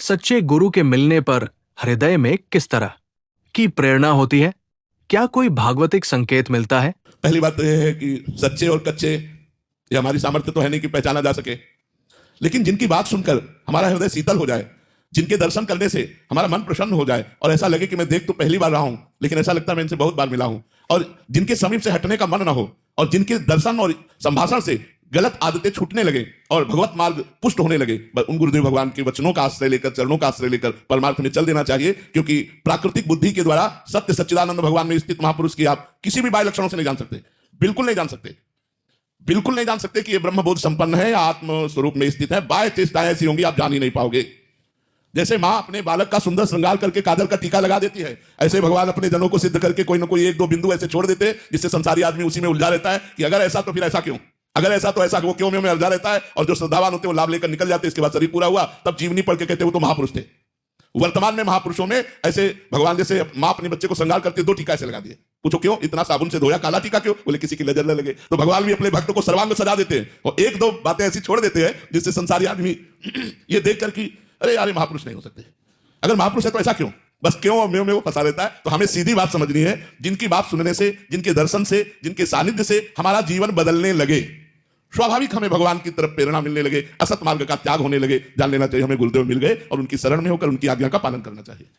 सच्चे गुरु के मिलने पर हृदय में किस तरह की प्रेरणा होती है? क्या कोई भागवतिक संकेत मिलता है? पहली बात तो यह है कि सच्चे और कच्चे ये हमारी सामर्थ्य तो है नहीं कि पहचाना जा सके, लेकिन जिनकी बात सुनकर हमारा हृदय शीतल हो जाए, जिनके दर्शन करने से हमारा मन प्रसन्न हो जाए और ऐसा लगे कि मैं देख तो पहली बार रहा हूं लेकिन ऐसा लगता है मैं इनसे बहुत बार मिला हूं, और जिनके समीप से हटने का मन ना हो, और जिनके दर्शन और संभाषण से गलत आदतें छूटने लगे और भगवत मार्ग पुष्ट होने लगे, उन गुरुदेव भगवान के वचनों का आश्रय लेकर, चरणों का आश्रय लेकर परमार्थ में चल देना चाहिए। क्योंकि प्राकृतिक बुद्धि के द्वारा सत्य सच्चिदानंद भगवान में स्थित महापुरुष की आप किसी भी बाह्य लक्षणों से नहीं जान सकते, बिल्कुल नहीं जान सकते, बिल्कुल नहीं जान सकते कि ये ब्रह्मबोध संपन्न है, आत्म स्वरूप में स्थित है। बाह्य चेष्टाएं ऐसी होंगी आप जान ही नहीं पाओगे। जैसे मां अपने बालक का सुंदर श्रृंगार करके काजल का टीका लगा देती है, ऐसे भगवान अपने जनों को सिद्ध करके कोई ना कोई एक दो बिंदु ऐसे छोड़ देते हैं जिससे संसारी आदमी उसी में उलझा रहता है कि अगर ऐसा तो फिर ऐसा क्यों, अगर ऐसा तो ऐसा, वो क्यों में उलझा रहता है। और जो श्रद्धावान होते हैं वो लाभ लेकर निकल जाते हैं। इसके बाद शरीर पूरा हुआ तब जीवनी पढ़ के कहते वो तो महापुरुष थे। वर्तमान में महापुरुषों में ऐसे भगवान जैसे मां अपने बच्चे को श्रृंगार करते 2 टीका ऐसे लगा दिए। पूछो क्यों इतना साबुन से धोया, काला टीका क्यों? बोले किसी की नजर न लगे। तो भगवान भी अपने भक्तों को सर्वांग सजा देते हैं और 1-2 बातें ऐसी छोड़ देते हैं जिससे संसारी आदमी ये देखकर कि अरे यार महापुरुष नहीं हो सकते, अगर महापुरुष है तो ऐसा क्यों, बस क्यों और में वो फंसा रहता है। तो हमें सीधी बात समझनी है, जिनकी बात सुनने से, जिनके दर्शन से, जिनके सानिध्य से हमारा जीवन बदलने लगे, स्वाभाविक हमें भगवान की तरफ प्रेरणा मिलने लगे, असत मार्ग का त्याग होने लगे, जान लेना चाहिए हमें गुरुदेव मिल गए और उनकी शरण में होकर उनकी आज्ञा का पालन करना चाहिए।